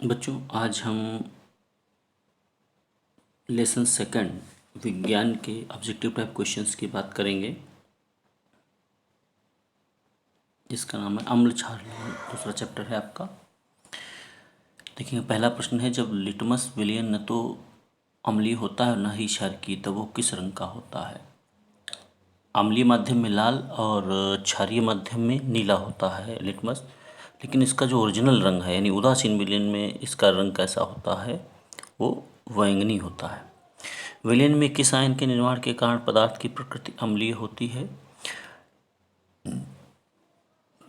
बच्चों, आज हम लेसन सेकंड विज्ञान के ऑब्जेक्टिव टाइप क्वेश्चंस की बात करेंगे, जिसका नाम है अम्ल क्षार लवण। दूसरा चैप्टर है आपका। देखिए, पहला प्रश्न है, जब लिटमस विलयन न तो अम्लीय होता है न ही क्षारकीय, तब वो किस रंग का होता है? अम्लीय माध्यम में लाल और क्षारीय माध्यम में नीला होता है लिटमस। लेकिन इसका जो ओरिजिनल रंग है, यानी उदासीन विलयन में इसका रंग कैसा होता है? वो बैंगनी होता है। विलयन में किस आयन के निर्माण के कारण पदार्थ की प्रकृति अम्लीय होती है?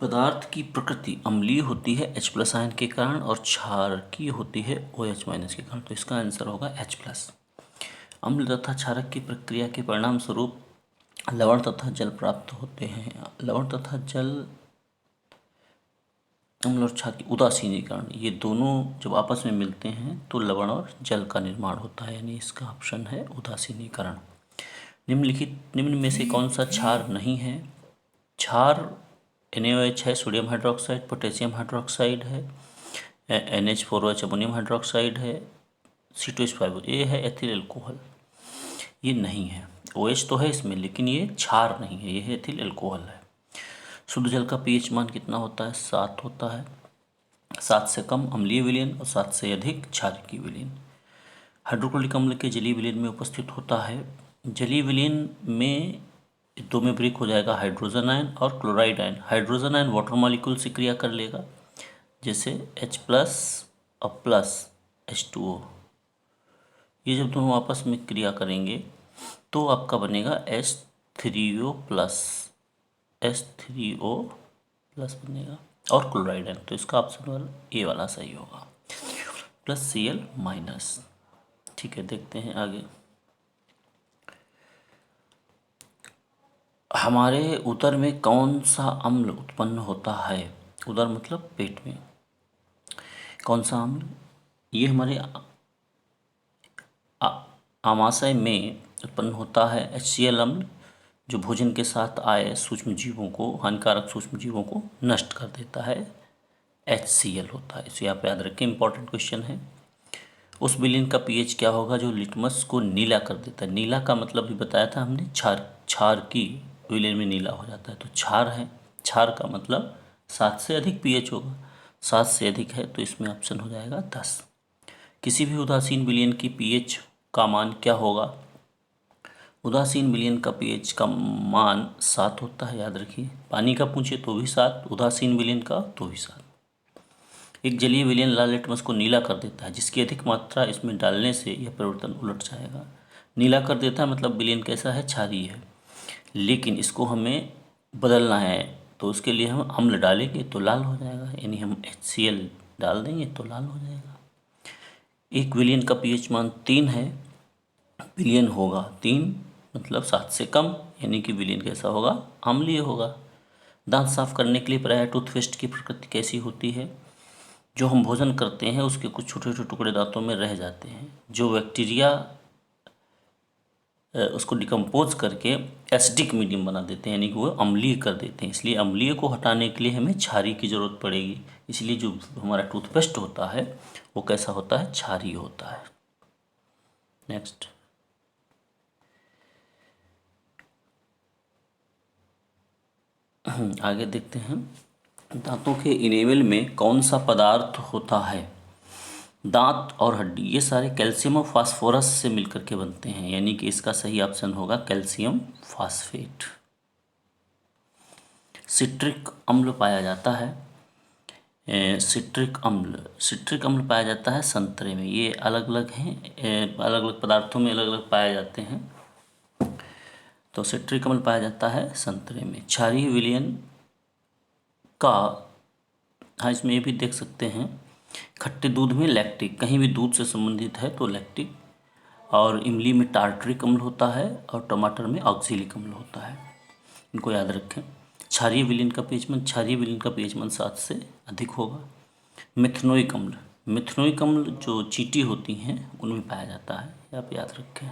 पदार्थ की प्रकृति अम्लीय होती है H+ आयन के कारण, और क्षारकीय होती है OH- के कारण। तो इसका आंसर होगा H+। अम्ल तथा क्षारक की प्रक्रिया के परिणाम स्वरूप लवण तथा जल प्राप्त होते हैं। लवण तथा जल, अम्ल और क्षार की उदासीनीकरण, ये दोनों जब आपस में मिलते हैं तो लवण और जल का निर्माण होता है, यानी इसका ऑप्शन है उदासीनीकरण। निम्न में से कौन सा क्षार नहीं है? क्षार NaOH है, सोडियम हाइड्रोक्साइड, पोटेशियम हाइड्रोक्साइड है, NH4OH अमोनियम हाइड्रोक्साइड है, C2H5O, ये है एथिल एल्कोहल। ये नहीं है। OH तो है इसमें, लेकिन ये क्षार नहीं है, ये है एथिल एल्कोहल है। शुद्ध जल का pH मान कितना होता है? 7 होता है। 7 से कम अम्लीय विलयन और 7 से अधिक क्षारकीय विलयन। हाइड्रोक्लोरिक अम्ल के जलीय विलयन में उपस्थित होता है। जलीय विलयन में दो में ब्रेक हो जाएगा, हाइड्रोजन आयन और chloride ion. Hydrogen ion water molecule से क्रिया कर लेगा, जैसे H+ और प्लस H2O। ये जब दोनों आपस में क्रिया करेंगे तो आपका बनेगा H3O+। H3O+ बनेगा और क्लोराइड आयन। तो इसका ऑप्शन वाला ए वाला सही होगा, +Cl-। ठीक है, देखते हैं आगे। हमारे उदर में कौन सा अम्ल उत्पन्न होता है? उदर मतलब पेट में। कौन सा अम्ल? ये हमारे आमाशय में उत्पन्न होता है HCl अम्ल, जो भोजन के साथ आए सूक्ष्म जीवों को, हानिकारक सूक्ष्म जीवों को नष्ट कर देता है। HCl होता है, इसे आप याद रखें, इंपॉर्टेंट क्वेश्चन है। उस विलयन का pH क्या होगा जो लिटमस को नीला कर देता है? नीला का मतलब भी बताया था हमने, क्षार की विलयन में नीला हो जाता है, तो क्षार है। क्षार का मतलब 7 से अधिक pH होगा। 7 से अधिक है तो इसमें ऑप्शन हो जाएगा 10। किसी भी उदासीन विलयन की pH का मान क्या होगा? उदासीन विलयन का pH का मान 7 होता है, याद रखिए। पानी का पूछे तो भी 7, उदासीन विलयन का तो भी 7। एक जलीय विलयन लाल लिटमस को नीला कर देता है, जिसकी अधिक मात्रा इसमें डालने से यह परिवर्तन उलट जाएगा। नीला कर देता है मतलब विलयन कैसा है? क्षारीय है। लेकिन इसको हमें बदलना है, तो उसके लिए हम अम्ल डालेंगे तो लाल हो जाएगा, यानी हम HCl डाल देंगे तो लाल हो जाएगा। एक विलयन का pH मान 3 है, विलयन होगा 3 मतलब 7 से कम, यानी कि विलयन कैसा होगा? अम्लीय होगा। दांत साफ करने के लिए प्रायः टूथपेस्ट की प्रकृति कैसी होती है? जो हम भोजन करते हैं उसके कुछ छोटे छोटे टुकड़े दांतों में रह जाते हैं, जो बैक्टीरिया उसको डिकम्पोज करके एसिडिक मीडियम बना देते हैं, यानी कि वो अम्लीय कर देते हैं। इसलिए अम्लीय को हटाने के लिए हमें क्षारीय की ज़रूरत पड़ेगी। इसलिए जो हमारा टूथपेस्ट होता है वो कैसा होता है? क्षारीय होता है। नेक्स्ट, आगे देखते हैं। दांतों के इनेमल में कौन सा पदार्थ होता है? दांत और हड्डी ये सारे कैल्शियम और फास्फोरस से मिलकर के बनते हैं, यानी कि इसका सही ऑप्शन होगा कैल्शियम फास्फेट। सिट्रिक अम्ल पाया जाता है, सिट्रिक अम्ल पाया जाता है संतरे में। ये अलग अलग हैं, अलग अलग पदार्थों में अलग अलग पाए जाते हैं। तो सिट्रिक अम्ल पाया जाता है संतरे में। क्षारीय विलयन का, हाँ इसमें ये भी देख सकते हैं, खट्टे दूध में लैक्टिक, कहीं भी दूध से संबंधित है तो लैक्टिक, और इमली में टार्टरिक अम्ल होता है, और टमाटर में ऑक्जेलिक अम्ल होता है। इनको याद रखें। क्षारीय विलयन का pH मान 7 से अधिक होगा। मिथनोइक अम्ल, जो चींटी होती हैं उनमें पाया जाता है, आप याद रखें।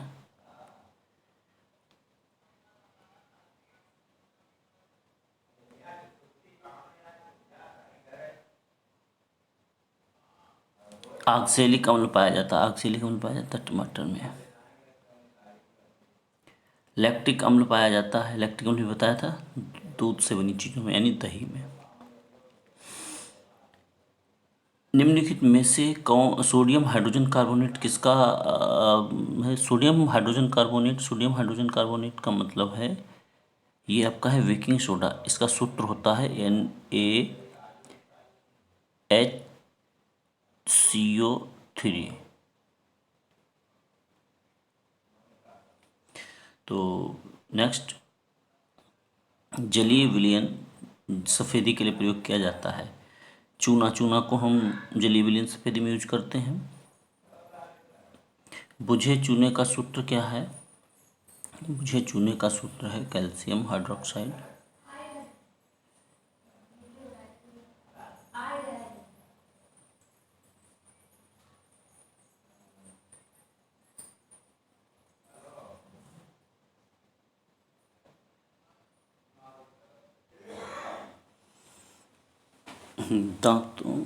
ऑक्सैलिक अम्ल पाया जाता है, ऑक्सैलिक अम्ल पाया जाता है टमाटर में। लैक्टिक अम्ल पाया जाता है, लैक्टिक अम्ल भी बताया था दूध से बनी चीज़ों में यानी दही में। निम्नलिखित में से कौन सोडियम हाइड्रोजन कार्बोनेट किसका है? Sodium hydrogen carbonate, sodium hydrogen carbonate का मतलब है ये आपका है बेकिंग सोडा। इसका सूत्र होता है NaHCO3। तो नेक्स्ट, जलीय विलयन सफ़ेदी के लिए प्रयोग किया जाता है। चूना, चूना को हम जलीय विलयन सफ़ेदी में यूज करते हैं। बुझे चूने का सूत्र क्या है? बुझे चूने का सूत्र है कैल्शियम हाइड्रोक्साइड। दांतों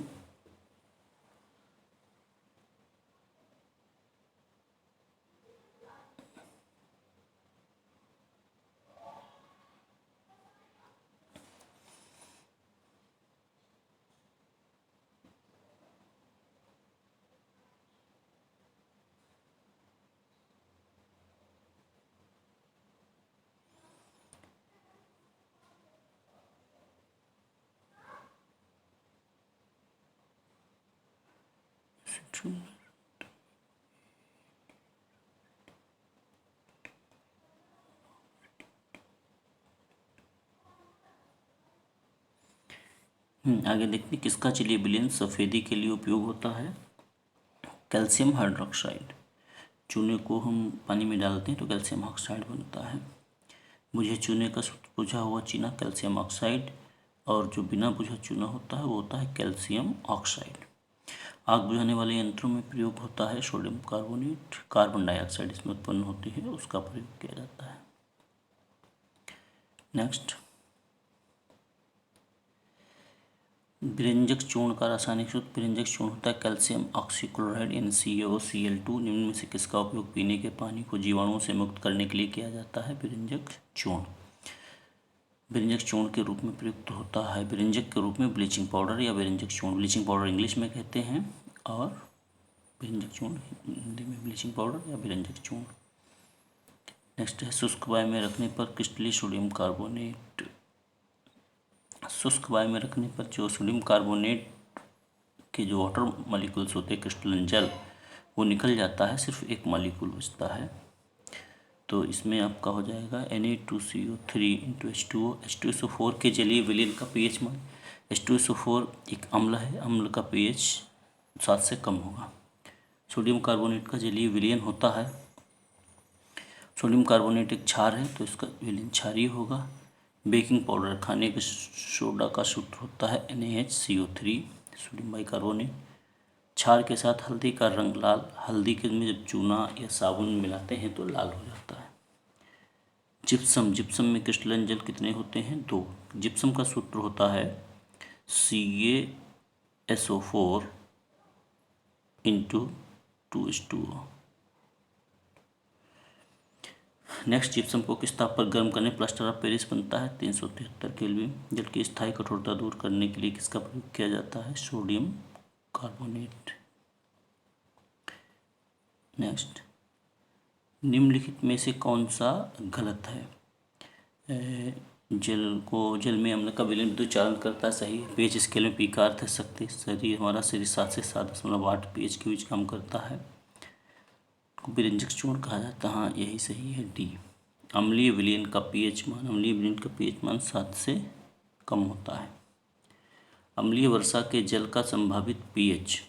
आगे देखते हैं किसका जलीय विलयन सफ़ेदी के लिए उपयोग होता है। Calcium hydroxide. चूने को हम पानी में डालते हैं तो कैल्शियम ऑक्साइड बनता है। बुझे चूने का सूत्र बुझा हुआ चूना कैल्शियम ऑक्साइड, और जो बिना बुझा चूना होता है वो होता है कैल्शियम ऑक्साइड। आग बुझाने वाले यंत्रों में प्रयोग होता है सोडियम कार्बोनेट। कार्बन डाइऑक्साइड इसमें उत्पन्न होती है, उसका प्रयोग किया जाता है। नेक्स्ट, विरंजक चूर्ण का रासायनिक सूत्र। विरंजक चूर्ण होता है कैल्शियम ऑक्सीक्लोराइड NaCO, निम्न में से किसका उपयोग पीने के पानी को जीवाणुओं से मुक्त करने के लिए किया जाता है? विरंजक चूर्ण। विरंजक चूर्ण के रूप में प्रयुक्त होता है, विरंजक के रूप में ब्लीचिंग पाउडर या विरंजक चूर्ण। ब्लीचिंग पाउडर इंग्लिश में कहते हैं और विरंजक चूर्ण हिंदी में ब्लीचिंग पाउडर या विरंजक चूर्ण। नेक्स्ट है शुष्क वायु में रखने पर क्रिस्टलीय सोडियम कार्बोनेट। शुष्क वायु में रखने पर जो सोडियम कार्बोनेट के जो वाटर मॉलिक्यूल्स होते हैं क्रिस्टलन जल, वो निकल जाता है, सिर्फ एक मॉलिक्यूल बचता है। तो इसमें आपका हो जाएगा Na2CO3 × H2O। H2SO4 के जलीय विलयन का pH मान, H2SO4 एक अम्ल है, अम्ल का pH 7 से कम होगा। सोडियम कार्बोनेट का जलीय विलयन होता है, सोडियम कार्बोनेट एक क्षार है तो इसका विलयन क्षारीय होगा। बेकिंग पाउडर खाने के सोडा का सूत्र होता है NaHCO3 सोडियम बाइकार्बोनेट। क्षार के साथ हल्दी का रंग लाल, हल्दी के में जब चूना या साबुन मिलाते हैं तो लाल हो जाता है। जिप्सम, जिप्सम में क्रिस्टलन जल कितने होते हैं? 2। जिप्सम का सूत्र होता है CaSO4 × 2H2O। नेक्स्ट, जिप्सम को किस ताप पर गर्म करने प्लास्टर ऑफ पेरिस बनता है? 373 केल्विन। जल की स्थायी कठोरता दूर करने के लिए किसका प्रयोग किया जाता है? Sodium carbonate. नेक्स्ट, निम्नलिखित में से कौन सा गलत है? जल में अम्ल का विलयन विद्युत चालन करता है, सही है। pH स्केल में P का अर्थ है शक्ति। हमारा शरीर 7 से 7.8 pH के बीच काम करता है, विरंजक चूर्ण कहा जाता है। हाँ, यही सही है, D। अम्लीय विलयन का pH मान, अम्लीय विलयन का pH मान 7 से कम होता है। अम्लीय वर्षा के जल का संभावित pH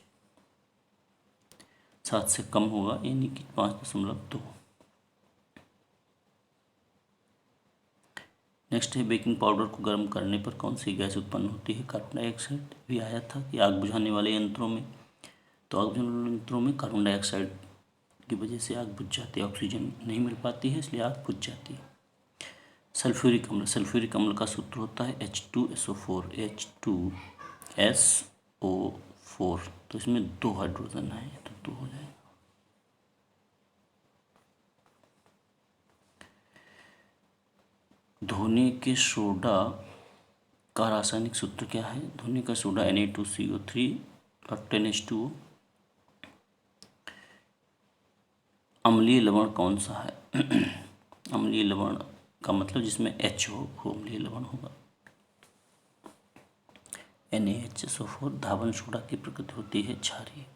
7 से कम होगा, यानी कि 5.2। नेक्स्ट है, बेकिंग पाउडर को गर्म करने पर कौन सी गैस उत्पन्न होती है? Carbon dioxide. भी आया था कि आग बुझाने वाले यंत्रों में, तो आग बुझाने वाले यंत्रों में कार्बन डाइऑक्साइड की वजह से आग बुझ जाती है, ऑक्सीजन नहीं मिल पाती है, इसलिए आग बुझ जाती है। सल्फ्यूरिक अम्ल, सल्फ्यूरिक अम्ल का सूत्र होता है H2SO4, H2SO4। 4, तो इसमें 2 हाइड्रोजन है तो 2 हो जाएगा। धोनी के सोडा का रासायनिक सूत्र क्या है? धोनी का सोडा Na2CO3 और 10H2O। अम्लीय लवण कौन सा है? अम्लीय लवण का मतलब जिसमें H हो वो अम्लीय लवण होगा। NaHSO4। धावन सोडा की प्रकृति होती है क्षारीय।